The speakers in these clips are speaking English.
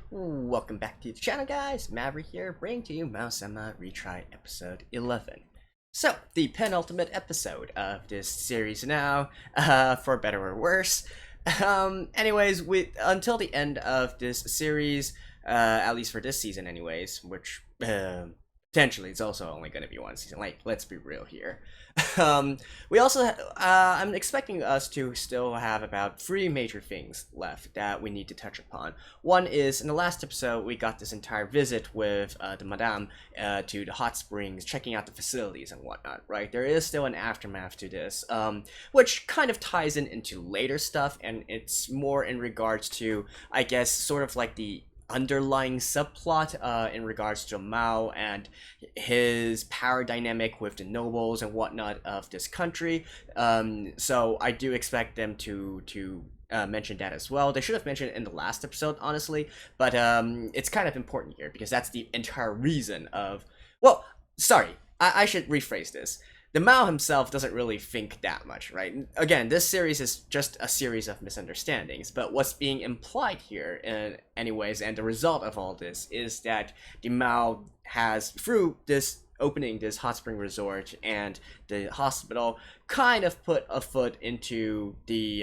Welcome back to the channel, guys. Maverick here, bringing to you Maou-sama Retry episode 11. So, the penultimate episode of this series now, for better or worse. Anyways, until the end of this series, at least for this season anyways, which potentially it's also only going to be one season, like, let's be real here. We also, I'm expecting us to still have about 3 major things left that we need to touch upon. One is, in the last episode, we got this entire visit with the Madame to the hot springs, checking out the facilities and whatnot, right? There is still an aftermath to this, which kind of ties into later stuff, and it's more in regards to, I guess, sort of like the underlying subplot in regards to Mao and his power dynamic with the nobles and whatnot of this country. So I do expect them to mention that as well. They should have mentioned it in the last episode, honestly, but it's kind of important here because that's the entire reason of. Well, sorry, I should rephrase this. The Mao himself doesn't really think that much, right? Again, this series is just a series of misunderstandings, but what's being implied here, anyways, and the result of all this is that the Mao has, through this opening this hot spring resort and the hospital, kind of put a foot into the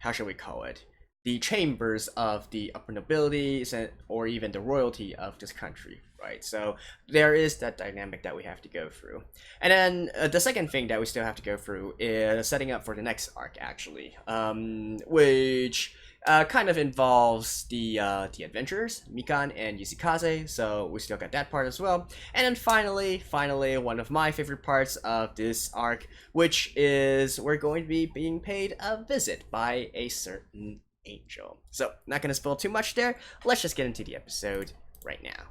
how shall we call it? The chambers of the upper nobilities or even the royalty of this country, right? So there is that dynamic that we have to go through. And then the second thing that we still have to go through is setting up for the next arc, actually, which kind of involves the adventurers, Mikan and Yukikaze, so we still got that part as well. And then finally, one of my favorite parts of this arc, which is we're going to be being paid a visit by a certain angel. So, not gonna spoil too much there. Let's just get into the episode right now.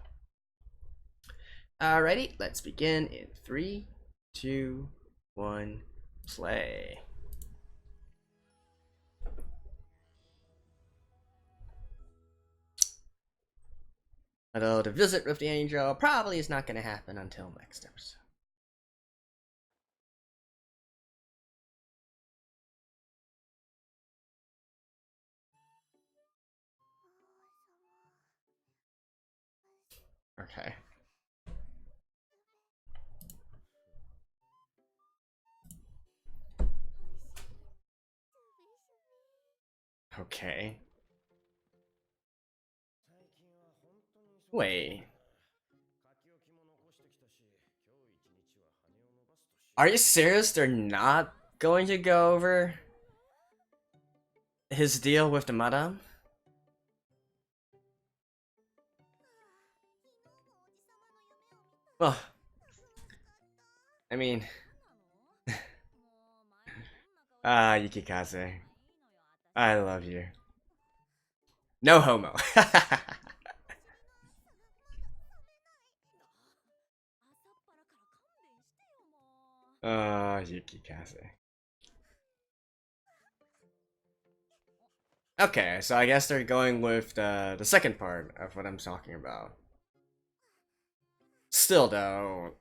Alrighty, let's begin in 3, 2, 1, play. Although the visit with the angel probably is not gonna happen until next episode. Okay. Okay. Wait. Are you serious? They're not going to go over his deal with the Madame? Well, I mean, Yukikaze, I love you. No homo. Yukikaze. Okay, so I guess they're going with the second part of what I'm talking about. Still, though.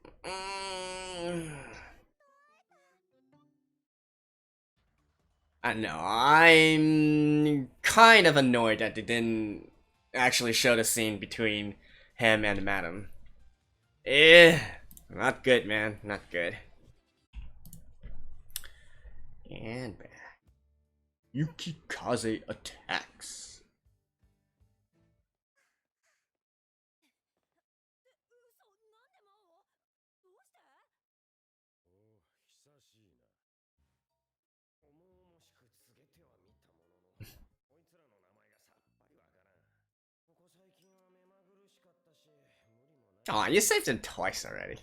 I know, I'm kind of annoyed that they didn't actually show the scene between him and Madam. Not good, man. Not good. And back. Yukikaze attacks. Aw, you saved him twice already.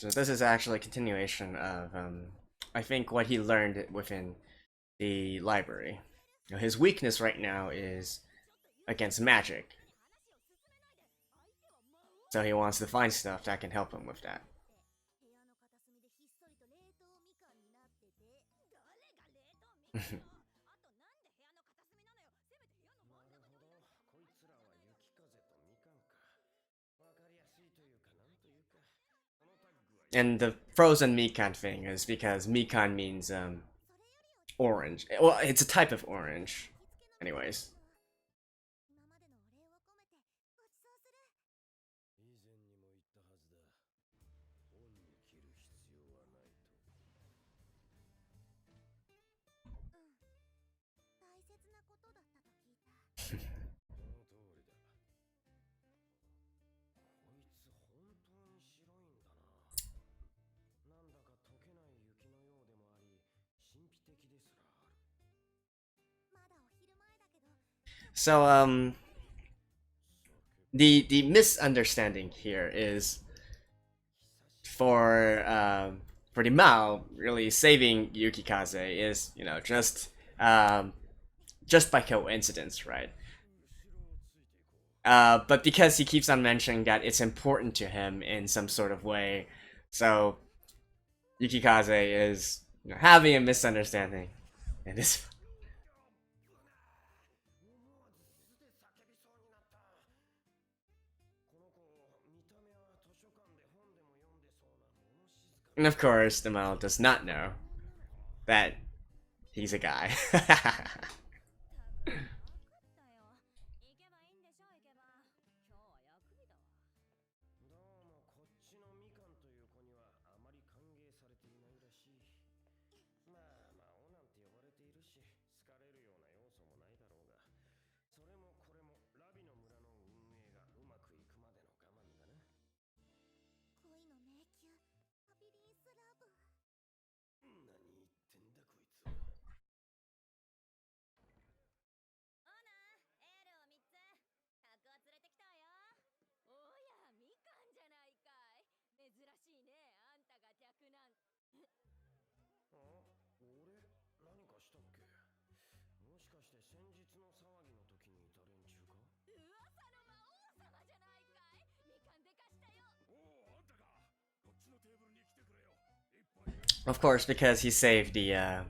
So this is actually a continuation of, I think, what he learned within the library. You know, his weakness right now is against magic. So he wants to find stuff that can help him with that. And the frozen mikan thing is because mikan means orange. Well, it's a type of orange. Anyways. So, the misunderstanding here is for the Mao really saving Yukikaze is, you know, just by coincidence, right? But because he keeps on mentioning that it's important to him in some sort of way, so Yukikaze is, you know, having a misunderstanding, and this. And of course, the Mao does not know that he's a guy. Of course, because he saved the,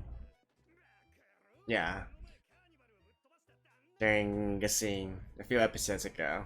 yeah, during a scene a few episodes ago.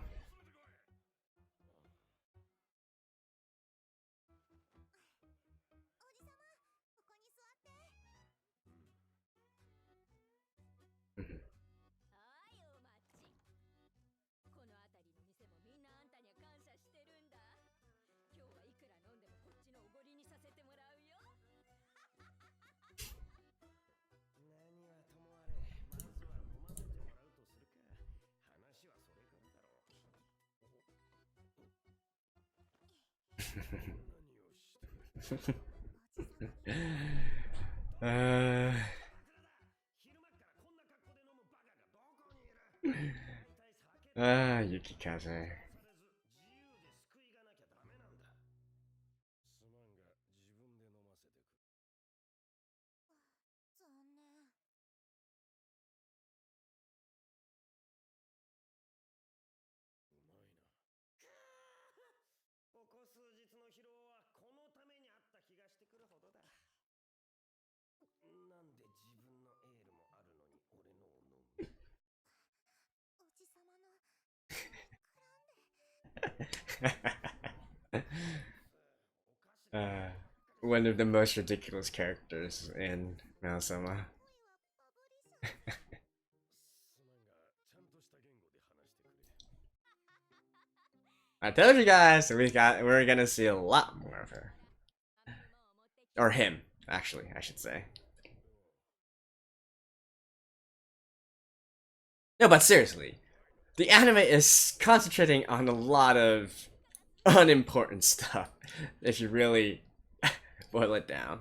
Yukikaze. One of the most ridiculous characters in Maou-sama. I told you guys we're gonna see a lot more of her. Or him, actually, I should say. No, but seriously, the anime is concentrating on a lot of unimportant stuff, if you really boil it down.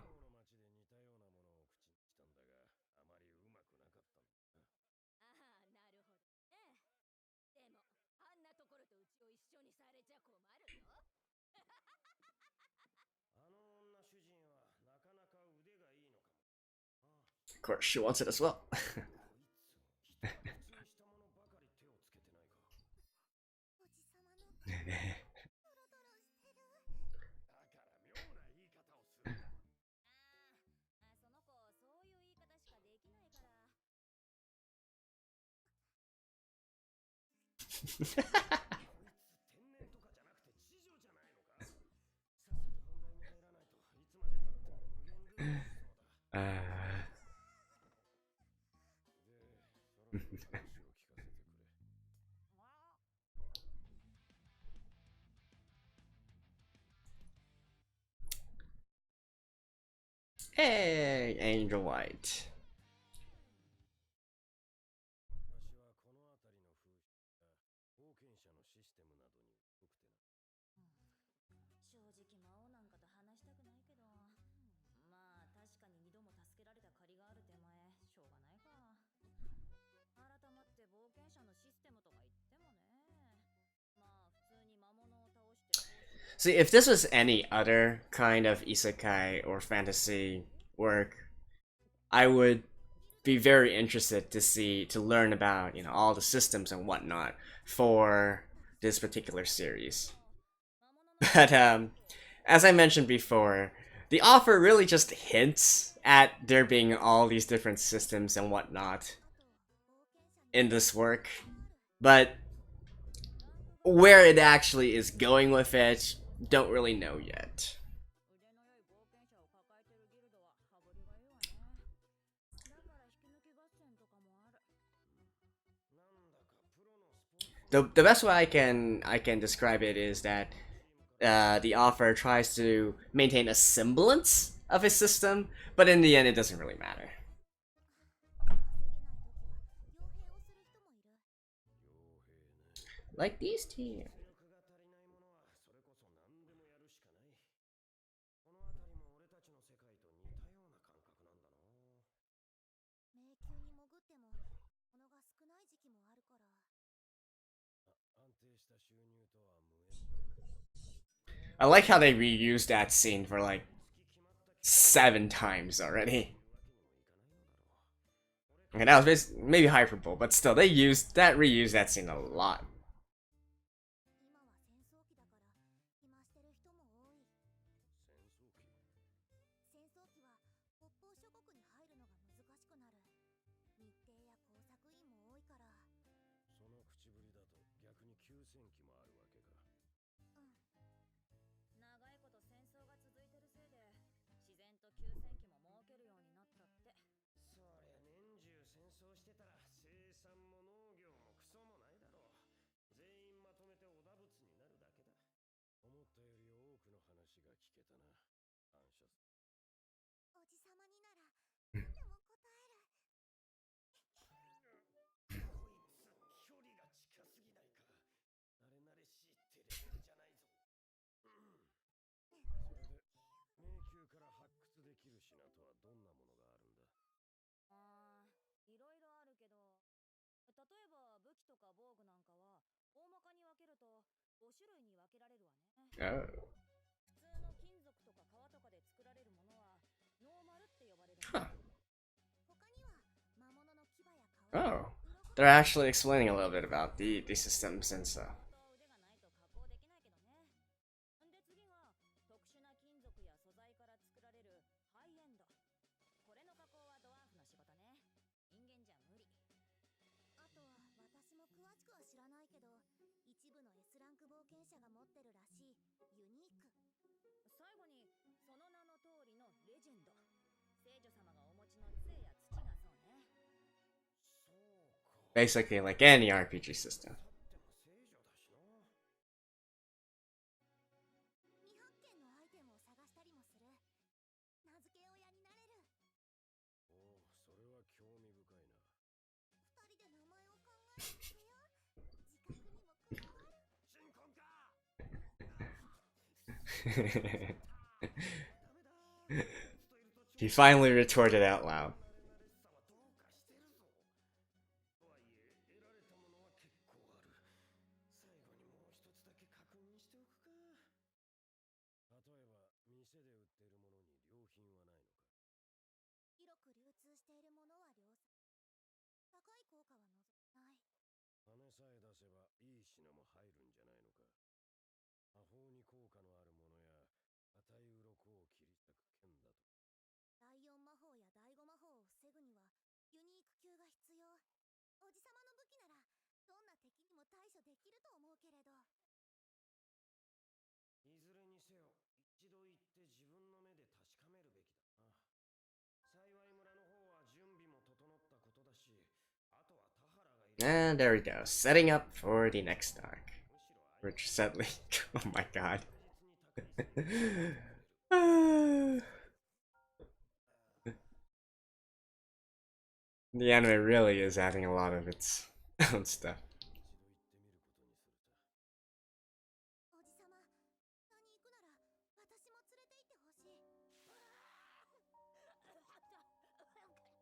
Of course, she wants it as well. Hey, Angel White. See, if this was any other kind of isekai or fantasy work, I would be very interested to learn about, all the systems and whatnot for this particular series. But as I mentioned before, the offer really just hints at there being all these different systems and whatnot in this work, but where it actually is going with it, don't really know yet. The best way I can describe it is that the author tries to maintain a semblance of his system, but in the end, it doesn't really matter. Like these two. I like how they reused that scene for like 7 times already. Okay, that was maybe hyperbole, but still, they reused that scene a lot. Oh. Huh. Oh. They're actually explaining a little bit about the systems and stuff. Basically, like any RPG system. He finally retorted out loud. く流通しているものは量産。高い効果は望まない。金さえ出せばいい品も入るんじゃないのか。魔法に効果のあるものや硬い鱗を切り裂く剣だと。第4魔法や第5魔法を防ぐにはユニーク級が必要。おじさまの武器ならどんな敵にも対処できると思うけれど。いずれにせよ一度行って自分の目で確かめるべきだな。幸い村の方は準備も整ったことだし、あとは田原がいる。 And there we go, setting up for the next arc. Which sadly, oh my god. The anime really is adding a lot of its own stuff. おじさま、下に行くなら私も連れて行ってほしい。お前を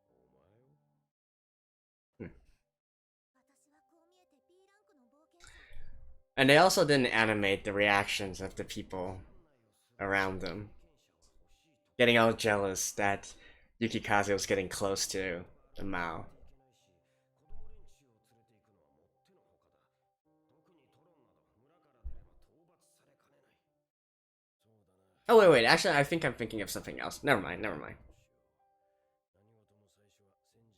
私はこう見えて B ランクの冒険者。 And they also didn't animate the reactions of the people around them, getting all jealous that Yukikaze was getting close to the Mao. Oh wait, actually I think I'm thinking of something else. Never mind. たまに妙なことを口走って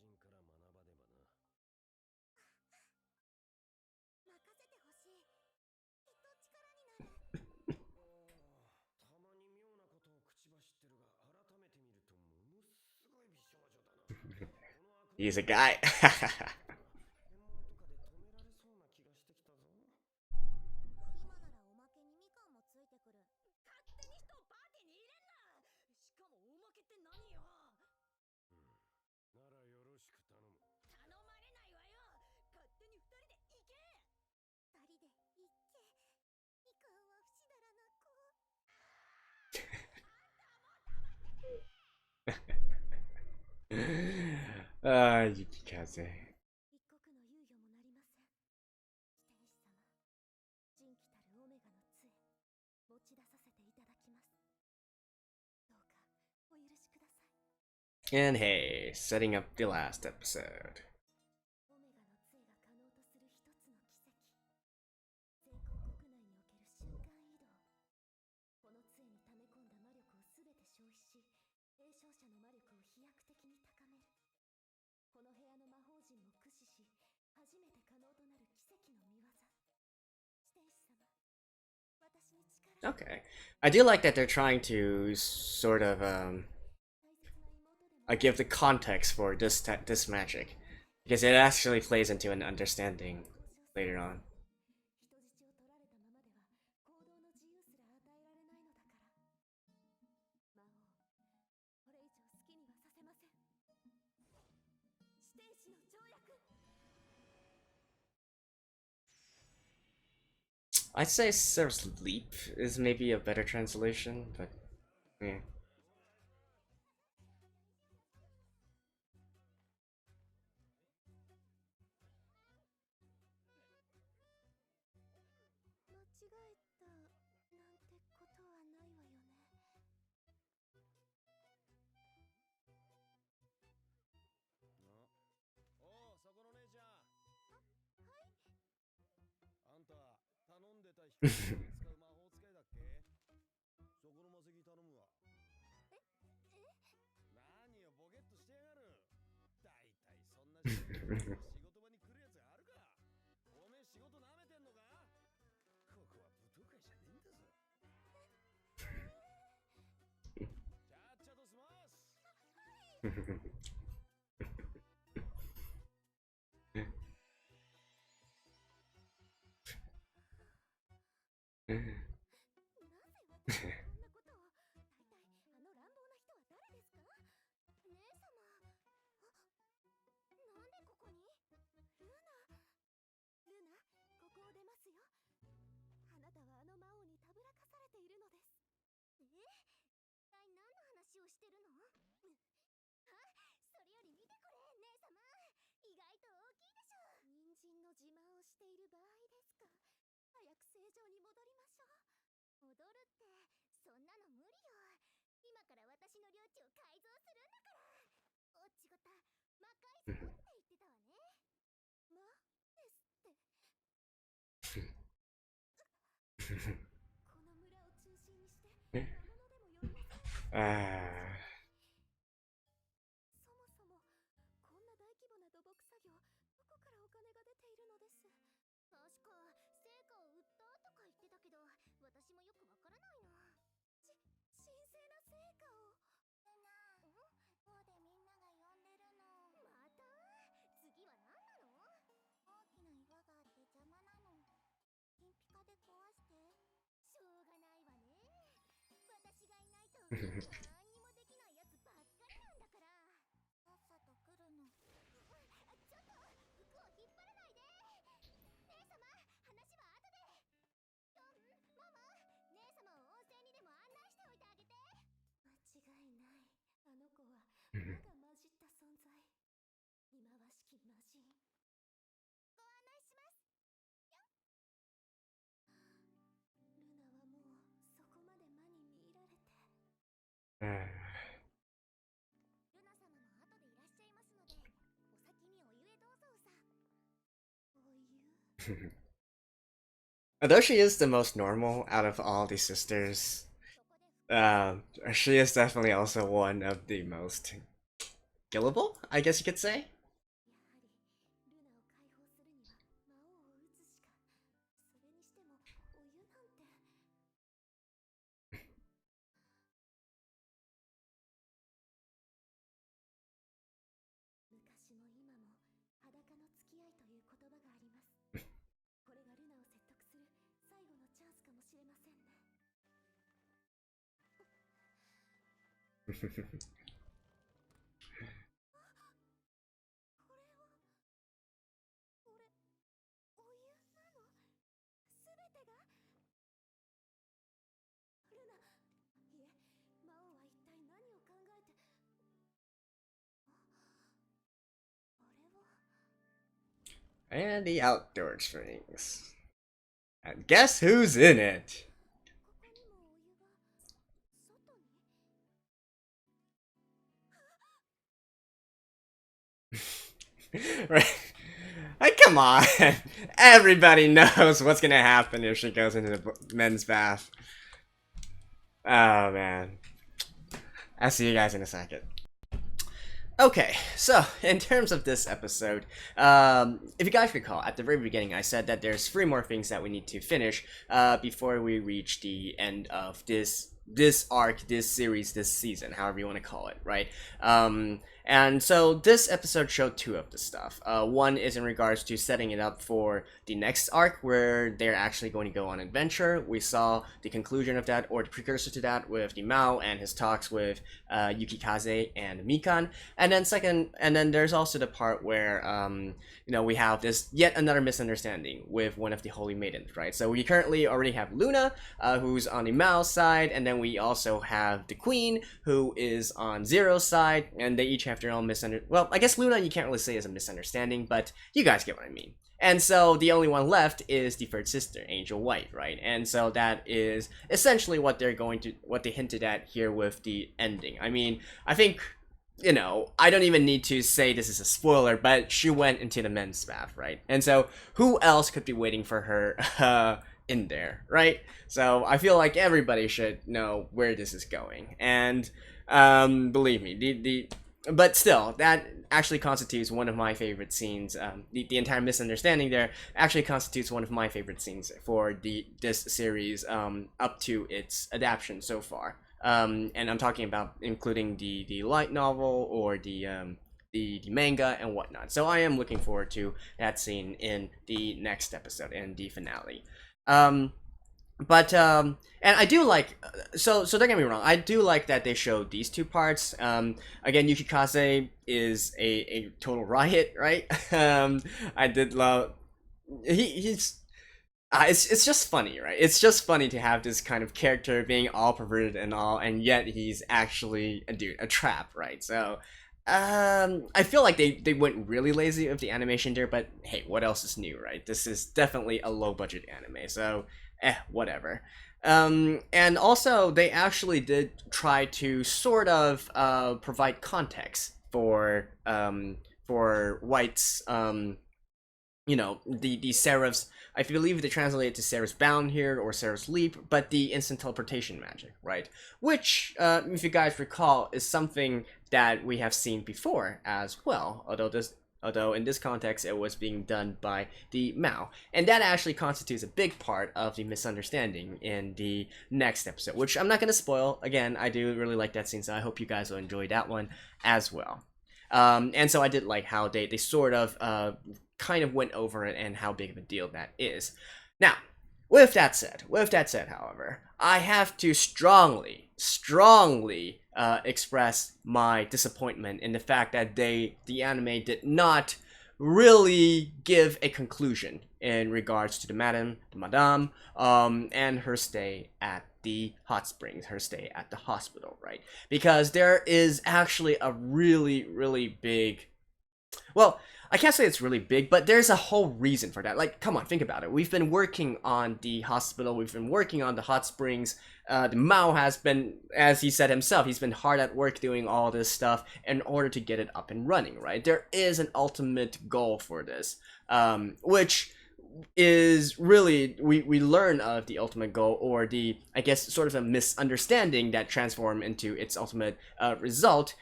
るが、改めて見るとものすごい美少女だな。He's a guy. 変物とかで止められそうな気がしてきたぞ。今ならおまけにみかんもついてくる。勝手に人をパーティーに入れんな。しかもおまけって何よ。ならよろしく頼む。頼まれないわよ。勝手に2人で行け。2人で行け。みかんは不死だらな子。Yukikaze. 一刻の猶予もなりません。天使様、人気たるオメガの杖、持ち出させていただきます。どうかお許しください。 And hey, setting up the last episode. オメガの杖が可能とする一つの奇跡。全国国内における瞬間移動。この杖に溜め込んだ魔力をすべて消費し、栄唱者の魔力を飛躍的に高める。この部屋の魔法陣も駆使し、初めて可能となる奇跡の見業。天使様、私に力を。 Okay. I do like that they're trying to sort of give the context for this magic, because it actually plays into an understanding later on. 人質を取られたままでは行動の自由すら与えられないのだから。魔王、これ以上好きにはさせません。指定士の条約。 I'd say Serf's Leap is maybe a better translation, but yeah. 間違えたなんてことはないわよね。おお、そこの姉ちゃん。はい。あんた頼んでた人使う魔法使いだっけ。そこの魔石頼むわ。何よボケっとしてやがる。だいたいそんな仕事場に来るやつがあるか。おめえ仕事なめてんのか。ここは舞踏会じゃねえんだぞ。ちゃっちゃと済ます。なぜ私がこんなことを。大体あの乱暴な人は誰ですか。姉様。なんでここに。ルナ、ここを出ますよ。あなたはあの魔王にたぶらかされているのです。一体何の話をしてるの。それより見てこれ、姉様。意外と大きいでしょ。人参の自慢をしている場合ですか。早く正常に戻りましょう。戻るって、そんなの無理よ。今から私の領地を改造するんだから。おそもそもこんな大規模な土木作業、どこからお金が出ているのです。確か成果を売ったとか言ってたけど、私もよくわからないな。神聖な成果を。ルナ、こうでみんなが呼んでるの。また次は何なの？大きな岩があって邪魔なの。金ピカで壊して。しょうがないわね。私がいないと何にもできないやつばっかりなんだから。さっさと来るの。ちょっと服を引っ張らないで。姉様、話は後で。ママ、姉様を温泉にでも案内しておいてあげて。間違いない。あの子は魔が混じった存在。忌まわしき魔人。ご案内します。ルナはもうそこまで魔に見入られて。ルナ様も後でいらっしゃいますので、お先にお湯へどうぞうさ。お湯？ Although she is the most normal out of all the sisters, she is definitely also one of the most gullible, I guess you could say. やはりルナを解放するには魔王を撃つしか。それにしてもお湯なんて。昔も今も裸の付き合いという言葉があります。これがルナを説得する最後のチャンスかもしれませんね。これはお湯なの？すべてが？ルナ、いえ、魔王は一体何を考えて。あれは And the outdoor strings. And guess who's in it? ここにもお湯が外に。Right? Like, come on. Everybody knows what's gonna happen if she goes into the men's bath. Oh, man. I'll see you guys in a second. Okay, so in terms of this episode, if you guys recall, at the very beginning I said that there's 3 more things that we need to finish before we reach the end of this arc, this series, this season, however you want to call it, right? And so this episode showed 2 of the stuff. One is in regards to setting it up for the next arc, where they're actually going to go on adventure. We saw the conclusion of that, or the precursor to that, with the Mao and his talks with Yukikaze and Mikan. And then there's also the part where we have this yet another misunderstanding with one of the holy maidens, right? So we currently already have Luna, who's on the Mao side, and then we also have the Queen, who is on Zero's side, and they each have their own well, I guess Luna you can't really say is a misunderstanding, but you guys get what I mean. And so the only one left is the third sister, Angel White, right? And so that is essentially what they hinted at here with the ending. I mean, I think, I don't even need to say this is a spoiler, but she went into the men's bath, right? And so who else could be waiting for her in there, right? So I feel like everybody should know where this is going. And believe me, but still, that actually constitutes one of my favorite scenes. The entire misunderstanding there actually constitutes one of my favorite scenes for this series up to its adaptation so far. And I'm talking about including the light novel or the manga and whatnot. So I am looking forward to that scene in the next episode, in the finale. And I do like, so don't get me wrong, I do like that they showed these 2 parts. Again, Yukikaze is a total riot, right? I did love, he's it's just funny, right? It's just funny to have this kind of character being all perverted and all, and yet he's actually a trap, right? So I feel like they went really lazy with the animation there, but hey, what else is new, right? This is definitely a low budget anime, so whatever. And also they actually did try to sort of provide context for White's the Seraph's, I believe they translate it to Seraph's Bound here or Seraph's Leap, but the instant teleportation magic, right? Which, if you guys recall, is something that we have seen before as well, although in this context it was being done by the Mao. And that actually constitutes a big part of the misunderstanding in the next episode, which I'm not going to spoil. Again, I do really like that scene, so I hope you guys will enjoy that one as well. And so I did like how they sort of kind of went over it and how big of a deal that is. Now, with that said, however, I have to strongly express my disappointment in the fact that the anime did not really give a conclusion in regards to the madame, and her stay at the hot springs, her stay at the hospital, right? Because there is actually a really big, well, I can't say it's really big, but there's a whole reason for that. Like, come on, think about it. We've been working on the hospital, we've been working on the hot springs. The Mao has been, as he said himself, he's been hard at work doing all this stuff in order to get it up and running, right? There is an ultimate goal for this, which is really, we learn of the ultimate goal, or the, I guess, sort of a misunderstanding that transformed into its ultimate result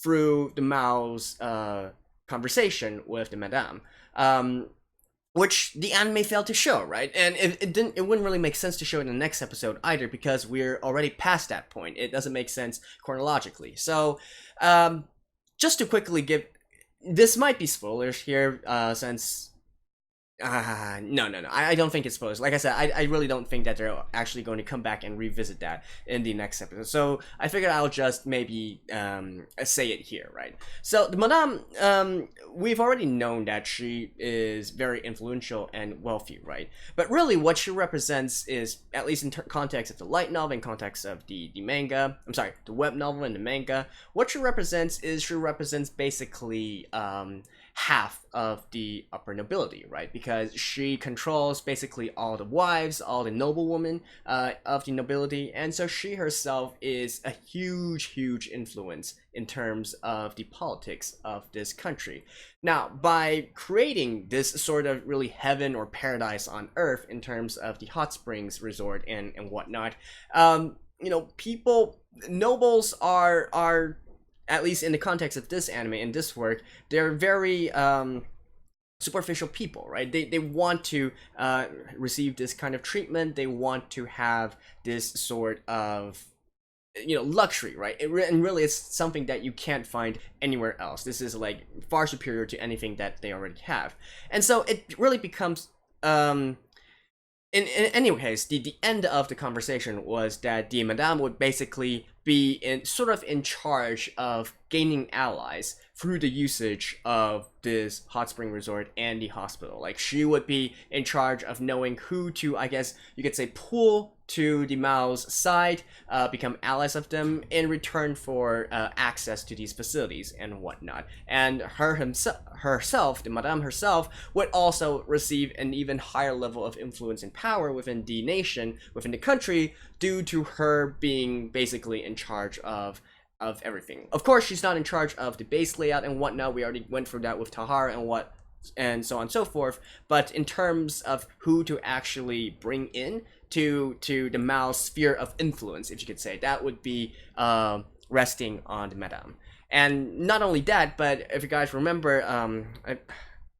through the Mao's conversation with the madame, which the anime failed to show, right? And it wouldn't really make sense to show it in the next episode either, because we're already past that point. It doesn't make sense chronologically. So just to quickly give, this might be spoilers here, since no, I don't think it's spoilers. Like I said, I really don't think that they're actually going to come back and revisit that in the next episode. So I figured I'll just maybe say it here, right? So the madame, we've already known that she is very influential and wealthy, right? But really what she represents is, at least in context of the light novel, in context of the manga, I'm sorry, the web novel and the manga, what she represents basically half of the upper nobility, right? Because she controls basically all the wives, all the noblewomen of the nobility, and so she herself is a huge influence in terms of the politics of this country. Now, by creating this sort of really heaven or paradise on earth in terms of the hot springs resort and whatnot, nobles are, at least in the context of this anime and this work, they're very superficial people, right? They want to receive this kind of treatment. They want to have this sort of, luxury, right? And really it's something that you can't find anywhere else. This is like far superior to anything that they already have. And so it really becomes in any case, the end of the conversation was that the madame would basically be in charge of gaining allies through the usage of this hot spring resort and the hospital. Like, she would be in charge of knowing who to, I guess you could say, pull to the Mao's side, become allies of them in return for access to these facilities and whatnot. And herself, the madame herself, would also receive an even higher level of influence and power within the nation, within the country, due to her being basically in charge of everything. Of course, she's not in charge of the base layout and whatnot. We already went through that with Tahara and so on and so forth. But in terms of who to actually bring in to the Mao's sphere of influence, if you could say, that would be resting on the madame. And not only that, but if you guys remember,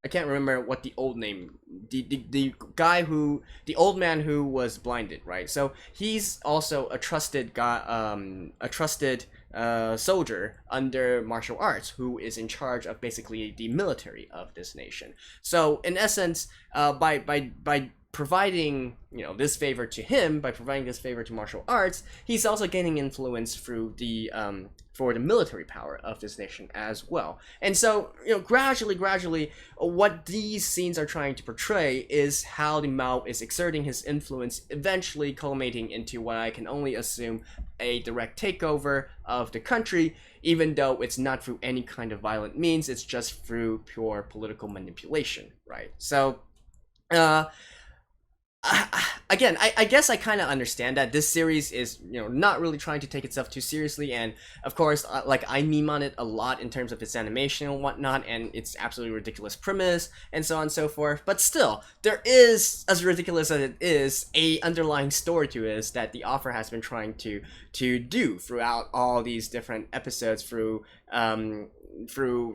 I can't remember what the old name, the guy who, the old man who was blinded, right? So he's also a trusted guy, soldier under martial arts, who is in charge of basically the military of this nation. So in essence, by providing this favor to him, by providing this favor to martial arts, he's also gaining influence through the for the military power of this nation as well. And so gradually what these scenes are trying to portray is how the Mao is exerting his influence, eventually culminating into what I can only assume a direct takeover of the country, even though it's not through any kind of violent means. It's just through pure political manipulation, right? So I again, I guess I kind of understand that this series is, not really trying to take itself too seriously, and of course, like, I meme on it a lot in terms of its animation and whatnot, and its absolutely ridiculous premise, and so on and so forth, but still, there is, as ridiculous as it is, a underlying story to it that the author has been trying to do throughout all these different episodes, through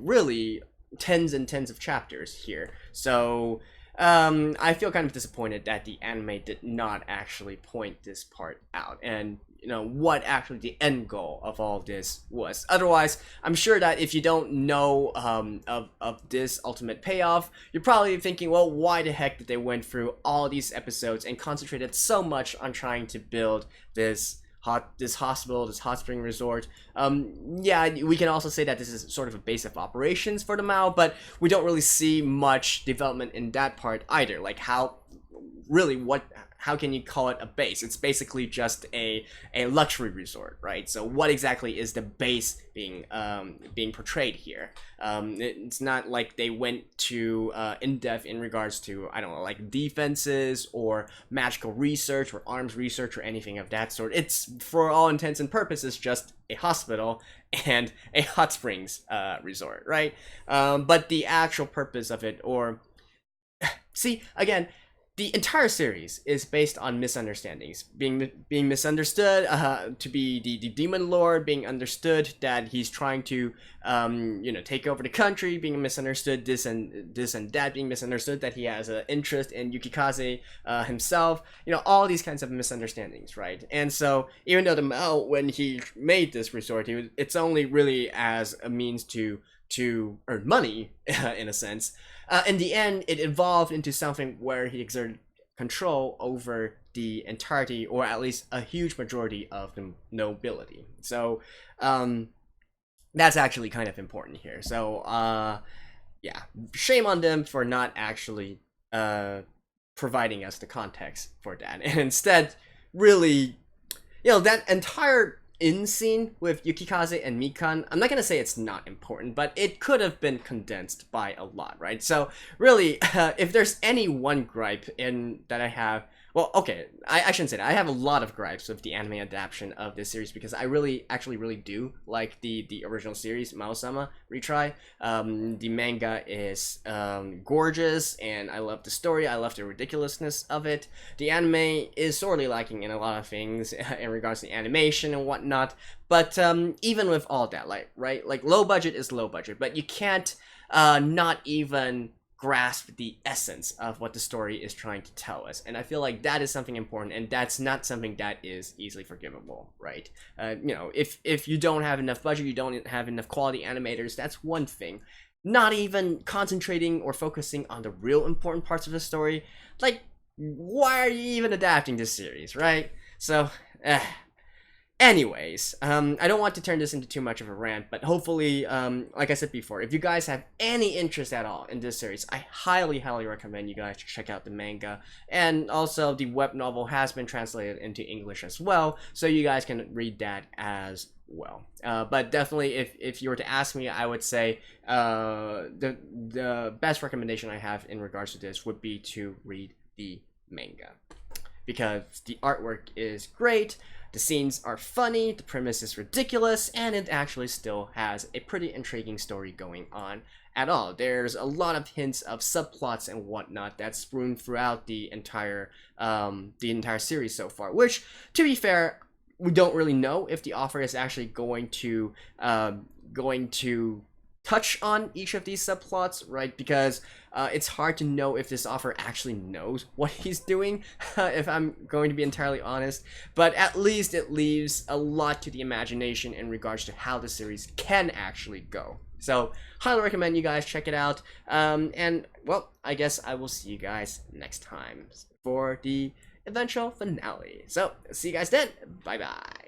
really tens and tens of chapters here. So I feel kind of disappointed that the anime did not actually point this part out, and what actually the end goal of all this was. Otherwise, I'm sure that if you don't know of this ultimate payoff, you're probably thinking, well, why the heck did they went through all these episodes and concentrated so much on trying to build this hospital, this hot spring resort? Yeah, we can also say that this is sort of a base of operations for the Mao, but we don't really see much development in that part either. Like, how can you call it a base? It's basically just a luxury resort, right? So what exactly is the base being portrayed here? It's not like they went to in depth in regards to, I don't know, like defenses or magical research or arms research or anything of that sort. It's, for all intents and purposes, just a hospital and a hot springs resort, right? But the actual purpose of it, or see, again, the entire series is based on misunderstandings, being misunderstood to be the demon lord, being understood that he's trying to take over the country, being misunderstood this and that, being misunderstood that he has an interest in Yukikaze himself, all these kinds of misunderstandings, right? And so even though the Mao, when he made this resort, it's only really as a means to earn money in a sense. In the end, it evolved into something where he exerted control over the entirety, or at least a huge majority, of the nobility. So that's actually kind of important here. So yeah, shame on them for not actually providing us the context for that, and instead really, that entire scene with Yukikaze and Mikan, I'm not gonna say it's not important, but it could have been condensed by a lot, right? So really, if there's any one gripe that I have, well, okay, I shouldn't say that. I have a lot of gripes with the anime adaptation of this series, because I actually really do like the original series, Maou-sama, Retry. The manga is gorgeous, and I love the story. I love the ridiculousness of it. The anime is sorely lacking in a lot of things in regards to animation and whatnot. But even with all that, like low budget is low budget, but you can't not even grasp the essence of what the story is trying to tell us, and I feel like that is something important, and that's not something that is easily forgivable, right? If you don't have enough budget, you don't have enough quality animators, that's one thing. Not even concentrating or focusing on the real important parts of the story, like, why are you even adapting this series, right? So anyways, I don't want to turn this into too much of a rant, but hopefully, like I said before, if you guys have any interest at all in this series, I highly recommend you guys check out the manga. And also, the web novel has been translated into English as well, so you guys can read that as well. But definitely, if you were to ask me, I would say the best recommendation I have in regards to this would be to read the manga, because the artwork is great, the scenes are funny, the premise is ridiculous, and it actually still has a pretty intriguing story going on at all. There's a lot of hints of subplots and whatnot that's strewn throughout the entire series so far, which, to be fair, we don't really know if the author is actually going to touch on each of these subplots, right? Because it's hard to know if this author actually knows what he's doing, if I'm going to be entirely honest. But at least it leaves a lot to the imagination in regards to how the series can actually go. So, highly recommend you guys check it out. And, well, I guess I will see you guys next time for the eventual finale. So, see you guys then. Bye-bye.